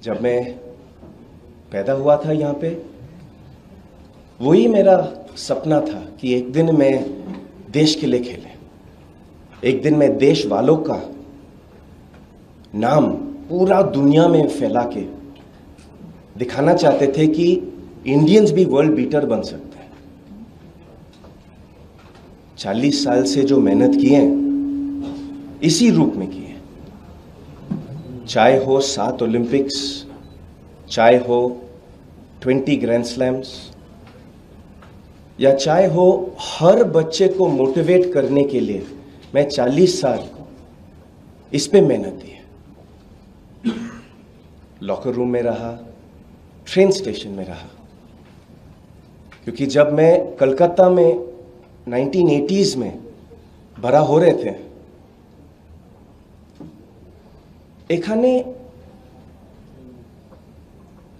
जब मैं पैदा हुआ था यहाँ पे, वही मेरा सपना था कि एक दिन मैं देश के लिए खेले, एक दिन मैं देश वालों का नाम पूरा दुनिया में फैला के दिखाना चाहते थे कि इंडियंस भी वर्ल्ड बीटर बन सकते हैं। 40 साल से जो मेहनत की है इसी रूप में की है, चाहे हो 7 ओलंपिक्स, चाहे हो 20 ग्रैंड स्लैम्स, या चाहे हो हर बच्चे को मोटिवेट करने के लिए मैं 40 साल इस पे मेहनत दी है। लॉकर रूम में रहा, ट्रेन स्टेशन में रहा, क्योंकि जब मैं कलकत्ता में 1980s में बड़ा हो रहे थे, এখানে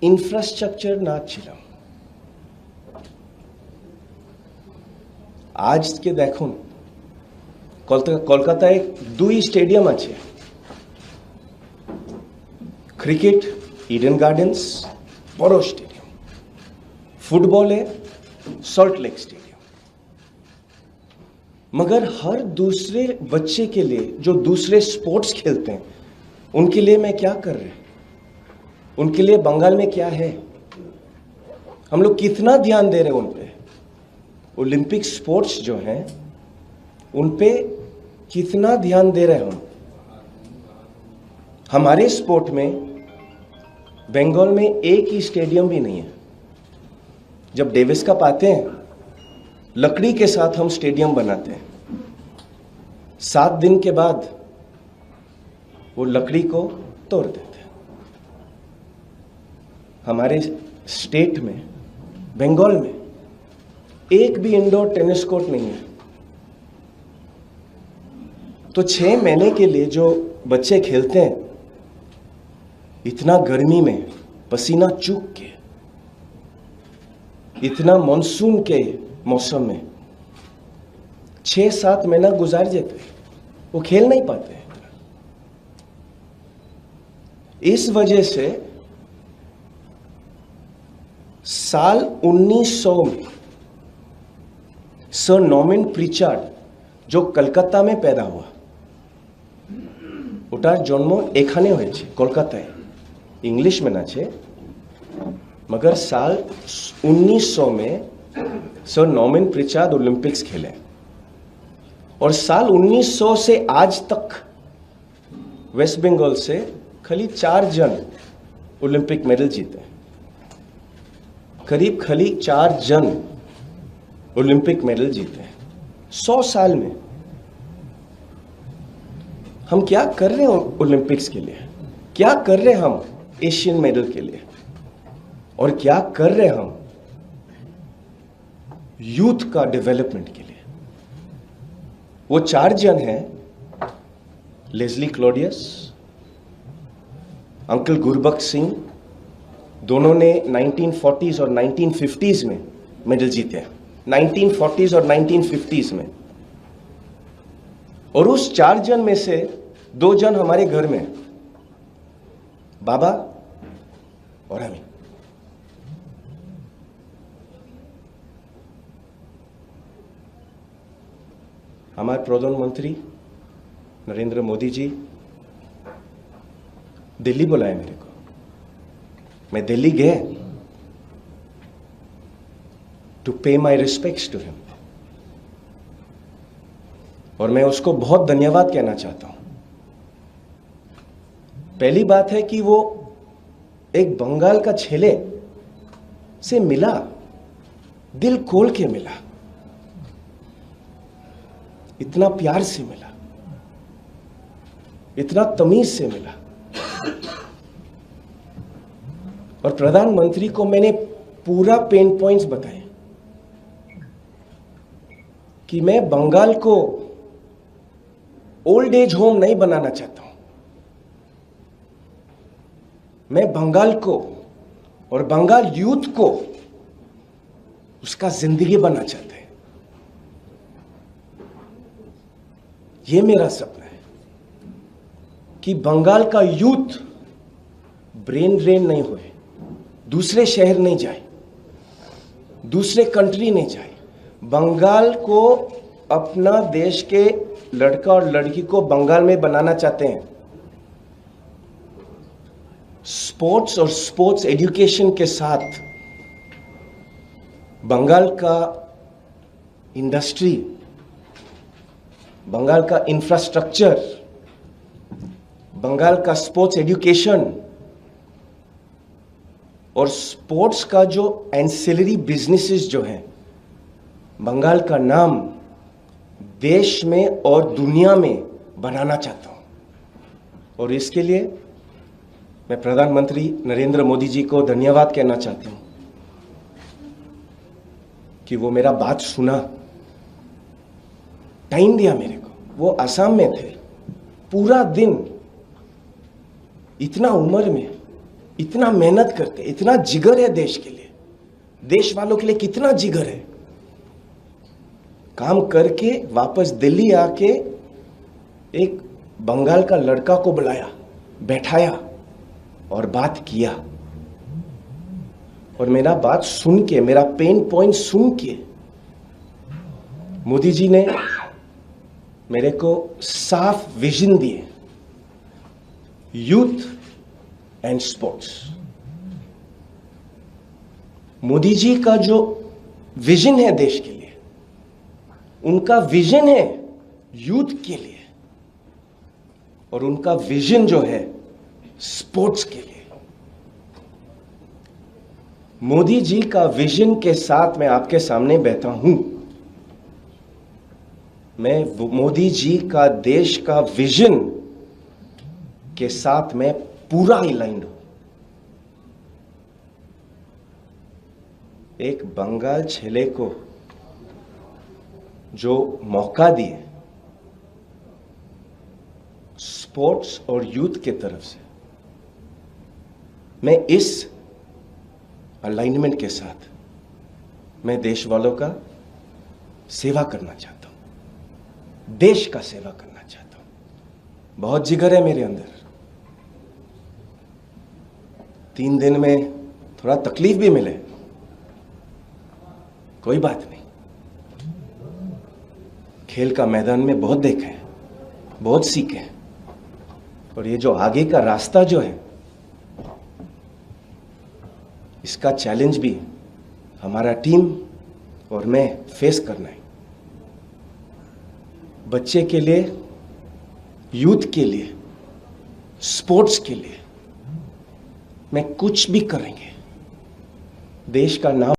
ইনফ্রাস্ট্রাকচার না ছিলাম। আজকে দেখুন কলকাতায় 2 স্টেডিয়াম আছে, ক্রিকেট ইডেন গার্ডেন্স বড় স্টেডিয়াম, फुटबॉल है सॉल्ट लेक स्टेडियम। मगर हर दूसरे बच्चे के लिए जो दूसरे स्पोर्ट्स खेलते हैं उनके लिए मैं क्या कर रहे हैं, उनके लिए बंगाल में क्या है, हम लोग कितना ध्यान दे रहे हैं उन पे। ओलंपिक स्पोर्ट्स जो हैं उन पे कितना ध्यान दे रहे हैं हम। हमारे स्पोर्ट में बंगाल में एक ही स्टेडियम भी नहीं है। जब डेविस कप आते हैं, लकड़ी के साथ हम स्टेडियम बनाते हैं, 7 दिन के बाद वो लकड़ी को तोड़ देते हैं। हमारे स्टेट में, बंगाल में एक भी इंडोर टेनिस कोर्ट नहीं है। तो 6 महीने के लिए जो बच्चे खेलते हैं, इतना गर्मी में पसीना चूक के, इतना मॉनसून के मौसम में 6-7 महीना गुजार देते, वो खेल नहीं पाते हैं। इस वजह से साल 1900 में सर नॉर्मन प्रिचार्ड जो कलकत्ता में पैदा हुआ, ওটার জন্ম এখানে হয়েছে কলকাতায়, इंग्लिश में ना छे, मगर साल 1900 में सर नॉर्मन प्रिचार्ड ओलंपिक्स खेले और साल 1900 से आज तक वेस्ट बंगाल से खाली 4 जन ओलंपिक मेडल जीते, करीब खाली 4 जन ओलंपिक मेडल जीते 100 साल में। हम क्या कर रहे हैं ओलंपिक्स के लिए, क्या कर रहे हैं हम एशियन मेडल के लिए, और क्या कर रहे हैं हम यूथ का डेवलपमेंट के लिए। वो 4 जन हैं, Leslie Claudius, uncle Gurbaksh Singh, दोनों ने 1940s और 1950s में मेडल जीते हैं, 1940s और 1950s में। और उस 4 जन में से 2 जन हमारे घर में, बाबा और हमें। हमारे प्रधानमंत्री नरेंद्र मोदी जी दिल्ली बुलाए मेरे को, मैं दिल्ली गया टू पे माई रिस्पेक्ट्स टू हिम, और मैं उसको बहुत धन्यवाद कहना चाहता हूं। पहली बात है कि वो एक बंगाल का छेले से मिला, दिल खोल के मिला, इतना प्यार से मिला, इतना तमीज से मिला। और प्रधानमंत्री को मैंने पूरा पेन पॉइंट्स बताए कि मैं बंगाल को ओल्ड एज होम नहीं बनाना चाहता हूं, मैं बंगाल को और बंगाल यूथ को उसका जिंदगी बनना चाहते हैं। ये मेरा सपना है कि बंगाल का यूथ ब्रेन ड्रेन नहीं होए, दूसरे शहर नहीं जाए, दूसरे कंट्री नहीं जाए। बंगाल को अपना देश के लड़का और लड़की को बंगाल में बनाना चाहते हैं। स्पोर्ट्स और स्पोर्ट्स एजुकेशन के साथ बंगाल का इंडस्ट्री, बंगाल का इंफ्रास्ट्रक्चर, बंगाल का स्पोर्ट्स एजुकेशन और स्पोर्ट्स का जो एंसिलरी बिजनेसेस जो हैं, बंगाल का नाम देश में और दुनिया में बनाना चाहता हूं। और इसके लिए मैं प्रधानमंत्री नरेंद्र मोदी जी को धन्यवाद कहना चाहती हूं कि वो मेरा बात सुना, टाइम दिया मेरे को। वो असम में थे, पूरा दिन, इतना उम्र में इतना मेहनत करते, इतना जिगर है देश के लिए, देश वालों के लिए कितना जिगर है। काम करके वापस दिल्ली आके एक बंगाल का लड़का को बुलाया, बैठाया और बात किया। और मेरा बात सुन के, मेरा पेन पॉइंट सुन के मोदी जी ने मेरे को साफ विजन दिए, youth and sports. Modi ji का जो विजन है देश के लिए, उनका विजन है यूथ के लिए और उनका विजन जो है स्पोर्ट्स के लिए। मोदी जी का विजन के साथ मैं आपके सामने बैठा हूं। मैं मोदी जी का देश का विजन के साथ मैं पूरा अलाइंड हूं। एक बंगाल छेले को जो मौका दिए स्पोर्ट्स और यूथ के तरफ से, मैं इस अलाइनमेंट के साथ मैं देश वालों का सेवा करना चाहता हूं, देश का सेवा करना चाहता हूं। बहुत जिगर है मेरे अंदर। 3 दिन में थोड़ा तकलीफ भी मिले, कोई बात नहीं। खेल का मैदान में बहुत देखा है, बहुत सीखे हैं। और ये जो आगे का रास्ता जो है, इसका चैलेंज भी हमारा टीम और मैं फेस करना है। बच्चे के लिए, यूथ के लिए, स्पोर्ट्स के लिए मैं कुछ भी करेंगे। देश का नाम